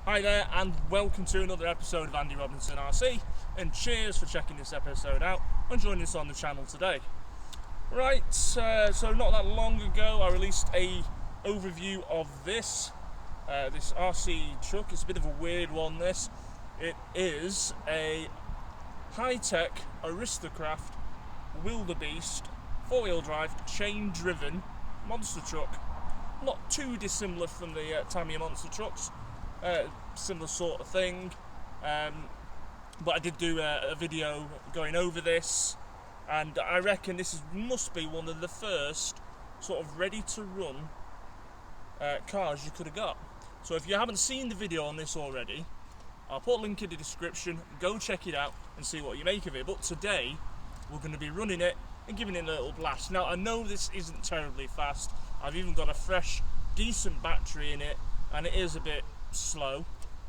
Hi there, and welcome to another episode of Andy Robinson RC, and cheers for checking this episode out and joining us on the channel today. Right, so not that long ago I released a overview of this RC truck. It's a bit of a weird one, this. It is a hi-tecaristocraft Wildebeest 4-wheel drive chain-driven monster truck. Not too dissimilar from the Tamiya monster trucks. Similar sort of thing, but I did do a video going over this, and I reckon this must be one of the first sort of ready to run cars you could have got. So if you haven't seen the video on this already, I'll put a link in the description, go check it out and see what you make of it. But today we're going to be running it and giving it a little blast. Now I know this isn't terribly fast, I've even got a fresh decent battery in it, and it is a bit slow,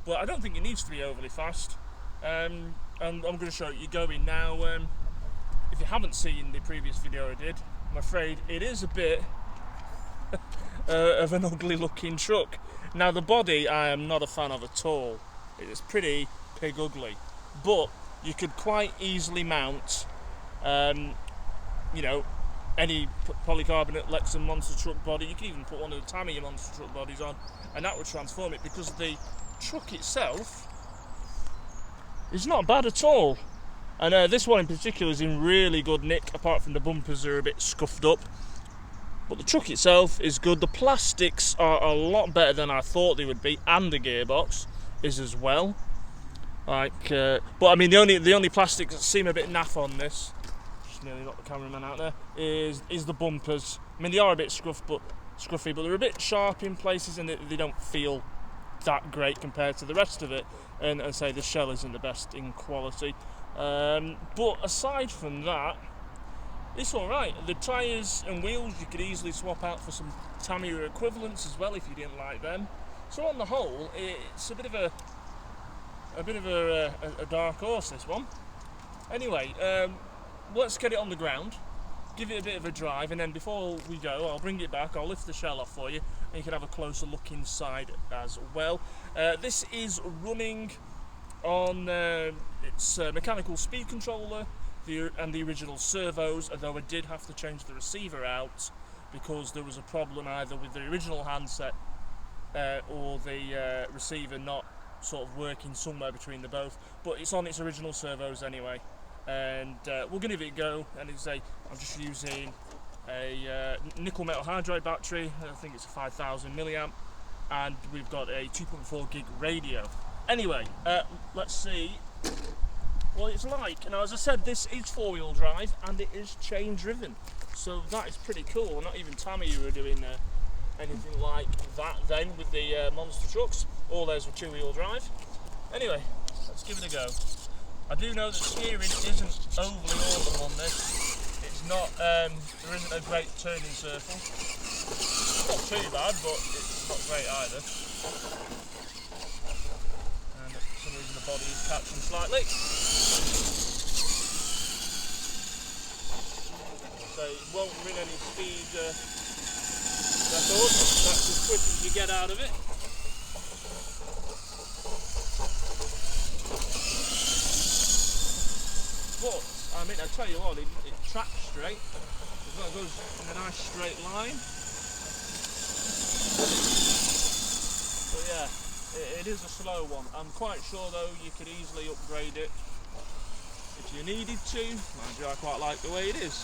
but I don't think it needs to be overly fast, and I'm going to show you going now. If you haven't seen the previous video I did, I'm afraid it is a bit of an ugly looking truck. Now the body I am not a fan of at all. It is pretty pig ugly, but you could quite easily mount you know, any polycarbonate Lexan monster truck body. You can even put one of the Tamiya monster truck bodies on, and that would transform it, because the truck itself is not bad at all. And this one in particular is in really good nick, apart from the bumpers are a bit scuffed up. But the truck itself is good. The plastics are a lot better than I thought they would be, and the gearbox is as well. But I mean, the only plastics that seem a bit naff on this, nearly got the cameraman out there, is the bumpers. I mean, they are a bit scruffy, but they're a bit sharp in places, and they don't feel that great compared to the rest of it. And say the shell isn't the best in quality, but aside from that, it's all right. The tyres and wheels you could easily swap out for some Tamiya equivalents as well if you didn't like them. So on the whole, it's a bit of a dark horse, this one. Anyway. Let's get it on the ground, give it a bit of a drive, and then before we go, I'll bring it back, I'll lift the shell off for you, and you can have a closer look inside as well. This is running on its mechanical speed controller and the original servos, although I did have to change the receiver out because there was a problem either with the original handset or the receiver not sort of working somewhere between the both. But it's on its original servos anyway. And we'll give it a go. And I'm just using a nickel metal hydride battery. I think it's a 5000 milliamp, and we've got a 2.4 gig radio. Anyway, let's see what it's like. Now, as I said, this is 4-wheel drive and it is chain driven, so that is pretty cool. Not even Tamiya were doing anything like that then with the monster trucks. All those were 2-wheel drive. Anyway, let's give it a go. I do know that steering isn't overly awesome on this. It's not, there isn't a great turning circle. Not too bad, but it's not great either. And for some reason the body is catching slightly. So it won't win any speed records. That's as quick as you get out of it. But, I mean, I tell you what, it tracks straight. It goes in a nice straight line. But yeah, it is a slow one. I'm quite sure though you could easily upgrade it if you needed to. Mind you, I quite like the way it is.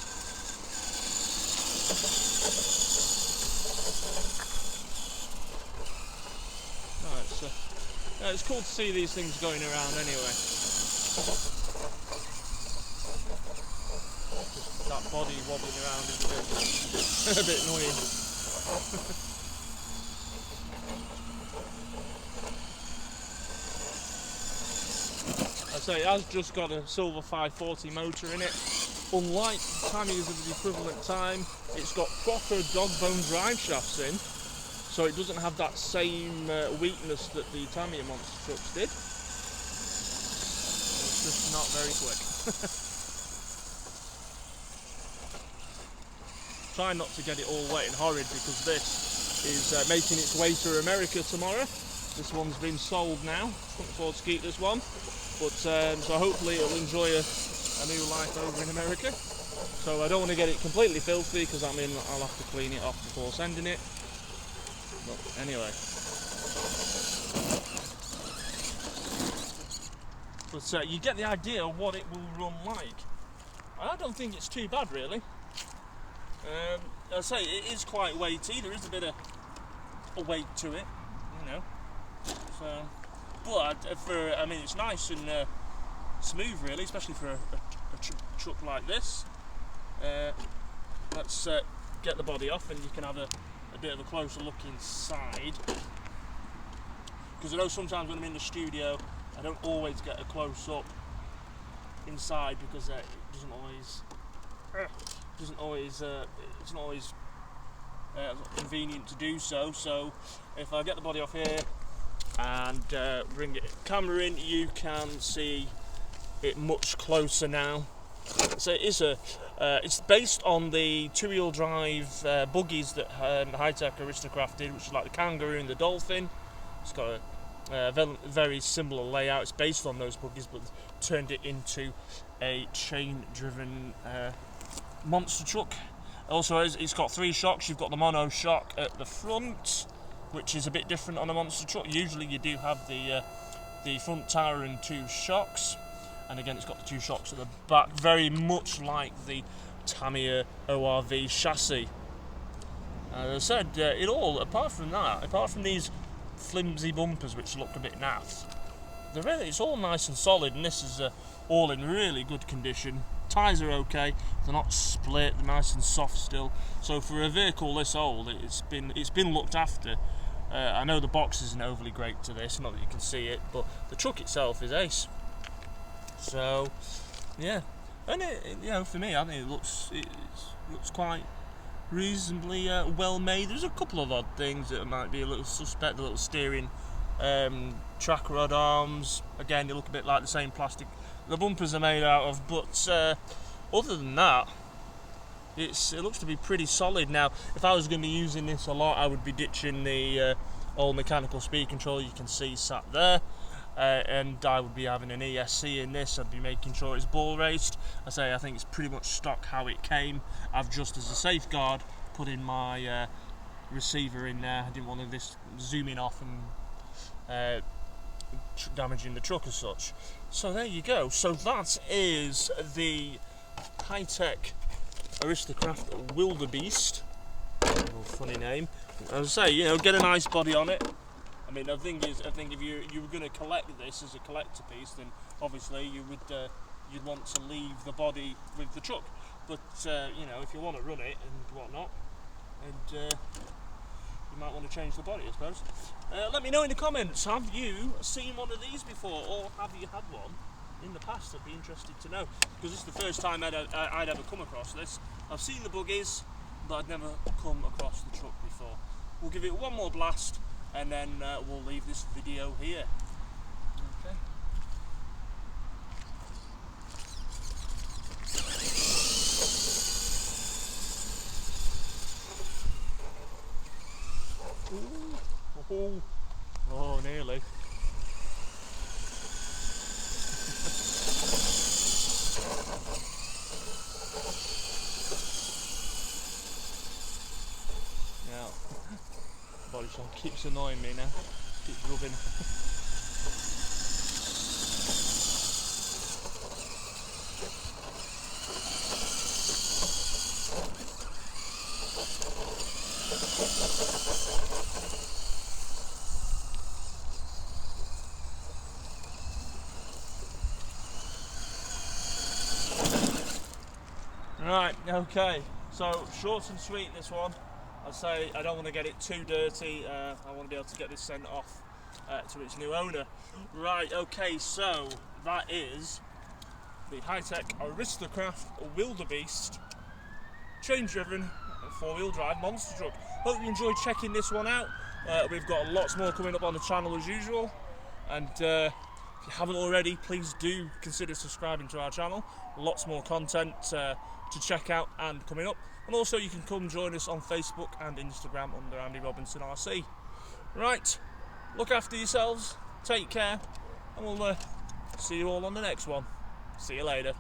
No, it's cool to see these things going around anyway. That body wobbling around is a bit annoying. I say it has just got a silver 540 motor in it. Unlike Tamiya's of the equivalent time, it's got proper dog bone drive shafts in, so it doesn't have that same weakness that the Tamiya monster trucks did. It's just not very quick. Try not to get it all wet and horrid, because this is making its way to America tomorrow. This one's been sold now. Couldn't afford to keep this one, but so hopefully it'll enjoy a new life over in America. So I don't want to get it completely filthy, because I mean I'll have to clean it off before sending it. But anyway. But you get the idea of what it will run like. I don't think it's too bad, really. I say it is quite weighty. There is a bit of a weight to it, you know. So, but I mean, it's nice and smooth, really, especially for a truck like this. Let's get the body off, and you can have a bit of a closer look inside. Because I know sometimes when I'm in the studio, I don't always get a close up inside, because it doesn't always it's not always convenient to do so. So if I get the body off here and bring the camera in, you can see it much closer now. So it is it's based on the two-wheel drive buggies that hi-tecaristocraft did, which is like the kangaroo and the dolphin. It's got a very similar layout. It's based on those buggies, but turned it into a chain-driven monster truck. Also, it's got 3 shocks. You've got the mono shock at the front, which is a bit different on a monster truck. Usually you do have the front tyre and 2 shocks, and again it's got the 2 shocks at the back, very much like the Tamiya ORV chassis. As I said, it all, apart from these flimsy bumpers which look a bit naff, it's all nice and solid, and this is all in really good condition. Tyres are okay, they're not split, they're nice and soft still. So for a vehicle this old, it's been looked after. I know the box isn't overly great to this, not that you can see it, but the truck itself is ace. So yeah, and for me, I think it looks quite reasonably well made. There's a couple of odd things that might be a little suspect. The little steering track rod arms, again, they look a bit like the same plastic the bumpers are made out of, but other than that, it looks to be pretty solid. Now, if I was going to be using this a lot, I would be ditching the old mechanical speed control you can see sat there, and I would be having an ESC in this. I'd be making sure it's ball raced. I think it's pretty much stock how it came. I've just, as a safeguard, put in my receiver in there. I didn't want this zooming off and damaging the truck as such. So there you go. So that is the hi-tecaristocraft Wildebeest. Funny name. As I say, get a nice body on it. I mean, I think if you were going to collect this as a collector piece, then obviously you'd want to leave the body with the truck. But if you want to run it and whatnot, and you might want to change the body, I suppose. Let me know in the comments, have you seen one of these before, or have you had one in the past? I'd be interested to know, because this is the first time I'd ever come across this. I've seen the buggies, but I'd never come across the truck before. We'll give it one more blast, and then we'll leave this video here. Okay. Ooh. Oh, nearly. Now, body shop keeps annoying me now. Keeps rubbing. Right, okay, so short and sweet this one. I'd say I don't want to get it too dirty. I want to be able to get this sent off to its new owner. Right, okay, so that is the hi-tecaristocraft Wildebeest chain-driven 4-wheel drive monster truck. Hope you enjoyed checking this one out. We've got lots more coming up on the channel as usual, and if you haven't already, please do consider subscribing to our channel. Lots more content to check out and coming up, and also you can come join us on Facebook and Instagram under Andy Robinson RC. Right, look after yourselves, take care, and we'll see you all on the next one. See you later.